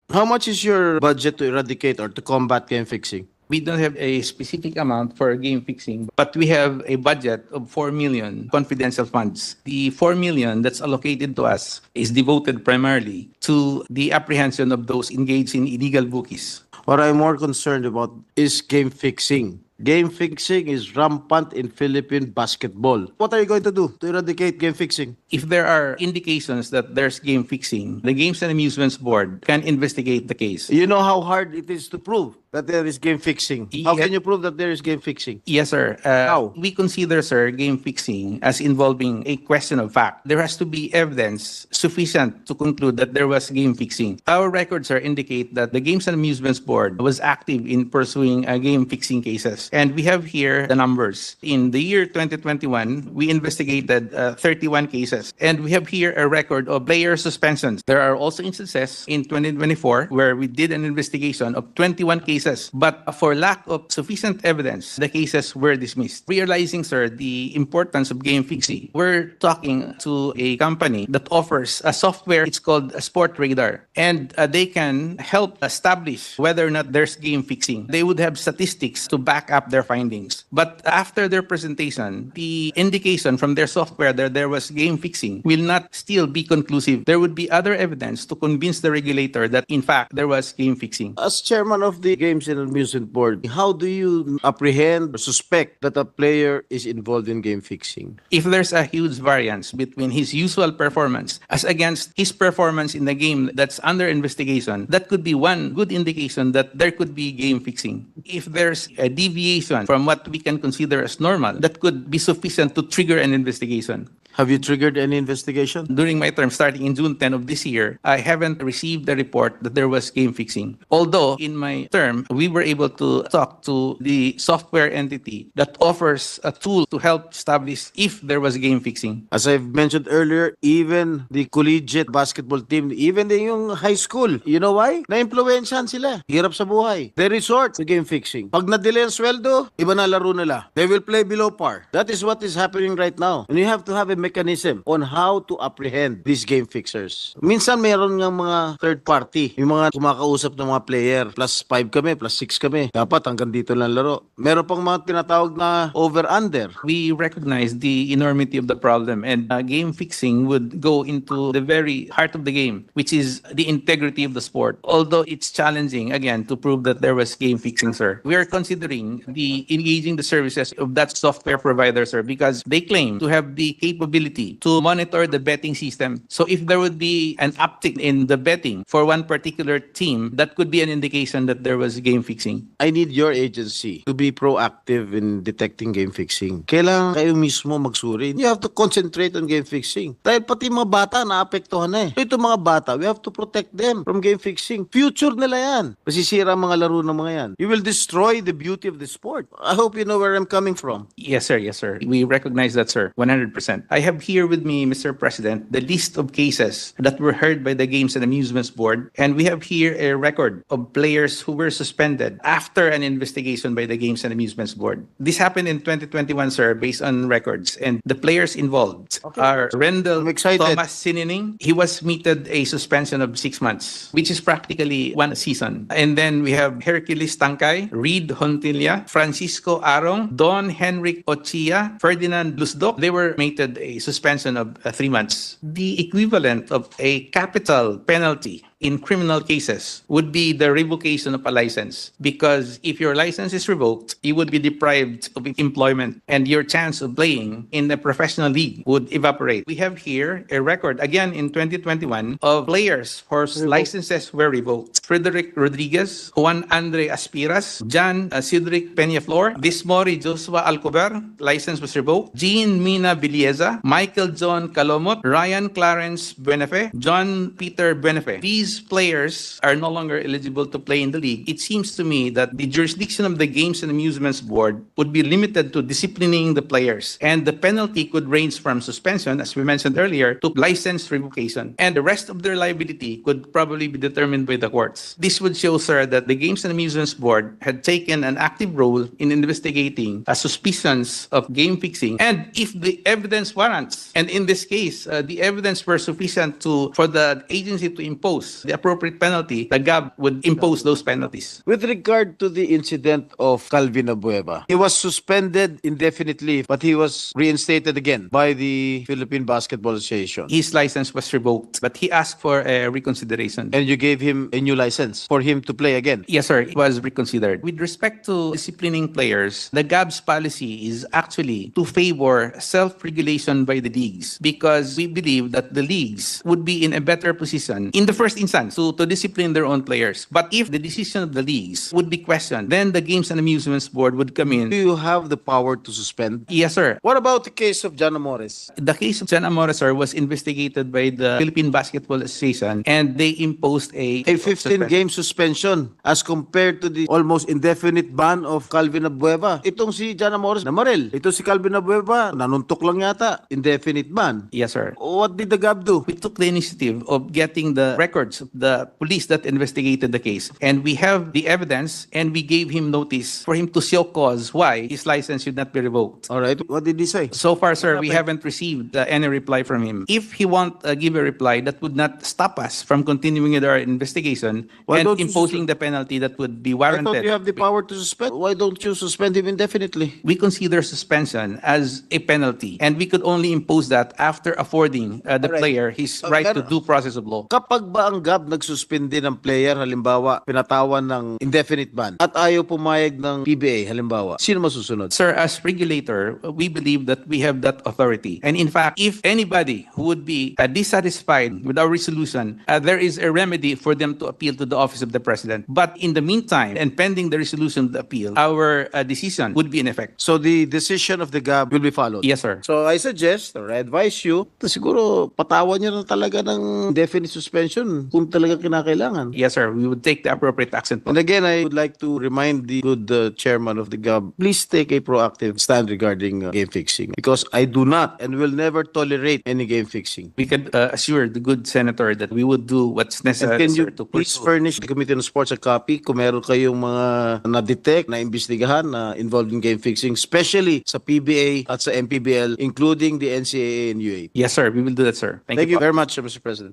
How much is your budget to eradicate or to combat game fixing? We don't have a specific amount for game fixing, but we have a budget of 4 million confidential funds. The 4 million that's allocated to us is devoted primarily to the apprehension of those engaged in illegal bookies. What I'm more concerned about is game fixing. Game fixing is rampant in Philippine basketball. What are you going to do to eradicate game fixing? If there are indications that there's game fixing, the Games and Amusements Board can investigate the case. You know how hard it is to prove that there is game fixing. How Yeah. can you prove that there is game fixing? Yes, sir. How? We consider, sir, game fixing as involving a question of fact. There has to be evidence sufficient to conclude that there was game fixing. Our records, sir, indicate that the Games and Amusements Board was active in pursuing game fixing cases. And we have here the numbers. In the year 2021, we investigated 31 cases. And we have here a record of player suspensions. There are also instances in 2024 where we did an investigation of 21 cases. But for lack of sufficient evidence, the cases were dismissed. Realizing, sir, the importance of game fixing, we're talking to a company that offers a software. It's called a Sport Radar. And they can help establish whether or not there's game fixing. They would have statistics to back up their findings. But after their presentation, the indication from their software that there was game fixing will not still be conclusive. There would be other evidence to convince the regulator that, in fact, there was game fixing. As chairman of the Games and Amusement Board, how do you apprehend or suspect that a player is involved in game fixing? If there's a huge variance between his usual performance as against his performance in the game that's under investigation, that could be one good indication that there could be game fixing. If there's a deviation from what we can consider as normal, that could be sufficient to trigger an investigation. Have you triggered any investigation? During my term, starting in June 10 of this year, I haven't received a report that there was game fixing. Although, in my term, we were able to talk to the software entity that offers a tool to help establish if there was game fixing. As I've mentioned earlier, even the collegiate basketball team, even yung high school, you know why? Na-influensyahan sila. Hirap sa buhay. They resort to game fixing. Pag na-delay ang sweldo, iba na laro nila. They will play below par. That is what is happening right now. And you have to have a mechanism on how to apprehend these game fixers. Minsan meron ng mga third party, yung mga kumakausap ng mga player, plus 5 kami, plus 6 kami. Dapat hanggang dito lang laro. Meron pang mga tinatawag na over-under. We recognize the enormity of the problem, and game fixing would go into the very heart of the game, which is the integrity of the sport. Although it's challenging, again, to prove that there was game fixing, sir. We are considering engaging the services of that software provider, sir, because they claim to have the capability to monitor the betting system. So if there would be an uptick in the betting for one particular team, that could be an indication that there was game fixing. I need your agency to be proactive in detecting game fixing. Kailangan kayo mismo magsuri. You have to concentrate on game fixing. Dahil pati mga bata naapektuhan na eh. So itong mga bata, we have to protect them from game fixing. Future nila yan. Masisira ang mga laro ng mga yan. You will destroy the beauty of the sport. I hope you know where I'm coming from. Yes, sir. Yes, sir. We recognize that, sir. 100%. I have here with me, Mr. President, the list of cases that were heard by the Games and Amusements Board. And we have here a record of players who were suspended after an investigation by the Games and Amusements Board. This happened in 2021, sir, based on records. And the players involved are Rendell I'm excited. Thomas Sinining. He was meted a suspension of 6 months, which is practically one season. And then we have Hercules Tangkay, Reed Hontilla, Francisco Arong, Don Henrik Ochia, Ferdinand Lusdok. They were meted a suspension of 3 months. The equivalent of a capital penalty in criminal cases would be the revocation of a license, because if your license is revoked, you would be deprived of employment and your chance of playing in the professional league would evaporate. We have here a record, again in 2021, of players whose licenses were revoked. Frederick Rodriguez, Juan Andre Aspiras, John Cedric Peñaflor, Dismori Joshua Alcover, license was revoked. Jean Mina Villeza, Michael John Calomot, Ryan Clarence Benefe, John Peter Benefe. These players are no longer eligible to play in the league. It seems to me that the jurisdiction of the Games and Amusements Board would be limited to disciplining the players, and the penalty could range from suspension, as we mentioned earlier, to license revocation, and the rest of their liability could probably be determined by the courts. reports. This would show, sir, that the Games and Amusements Board had taken an active role in investigating suspicions of game fixing, and if the evidence warrants, and in this case, the evidence were sufficient for the agency to impose the appropriate penalty, the GAB would impose those penalties. With regard to the incident of Calvin Abueva, he was suspended indefinitely, but he was reinstated again by the Philippine Basketball Association. His license was revoked, but he asked for a reconsideration. And you gave him a new license for him to play again. Yes, sir. It was reconsidered. With respect to disciplining players, the GAB's policy is actually to favor self-regulation by the leagues, because we believe that the leagues would be in a better position in the first instance to discipline their own players. But if the decision of the leagues would be questioned, then the Games and Amusements Board would come in. Do you have the power to suspend? Yes, sir. What about the case of John Amores? The case of John Amores, sir, was investigated by the Philippine Basketball Association, and they imposed a 15-game suspension as compared to the almost indefinite ban of Calvin Abueva. Itong si John Amores, namaril. Ito si Calvin Abueva, nanuntok lang yata. Indefinite ban. Yes, sir. What did the GAB do? We took the initiative of getting the records of the police that investigated the case, and we have the evidence, and we gave him notice for him to show cause why his license should not be revoked. All right. What did he say? So far, sir, we haven't received any reply from him. If he won't give a reply, that would not stop us from continuing with our investigation Why and don't you imposing the penalty that would be I warranted. thought you have the power to suspend. Why don't you suspend him indefinitely? We consider suspension as a penalty, and we could only impose that after affording the Alright. player his right to Pero- due process of law. Kapag ba ang GAB nagsuspindi ng player, halimbawa, pinatawan ng indefinite ban, at ayaw pumayag ng PBA, halimbawa, sino masusunod? Sir, as regulator, we believe that we have that authority. And in fact, if anybody who would be dissatisfied with our resolution, there is a remedy for them to appeal to the office of the president. But in the meantime, and pending the resolution of the appeal, our decision would be in effect. So the decision of the GAB will be followed? Yes, sir. So I suggest or I advise you, siguro patawan niyo na talaga ng definite suspension kung talaga kinakailangan. Yes, sir. We would take the appropriate action. And again, I would like to remind the good chairman of the GAB, please take a proactive stand regarding game fixing, because I do not and will never tolerate any game fixing. We could assure the good senator that we would do what's And necessary, can you sir, to please pursue. furnish the Committee on Sports a copy kung meron kayong mga na-detect, na-imbestigahan na involved in game fixing, especially sa PBA at sa MPBL, including the NCAA and UAP. Yes, sir. We will do that, sir. Thank you very much, Mr. President.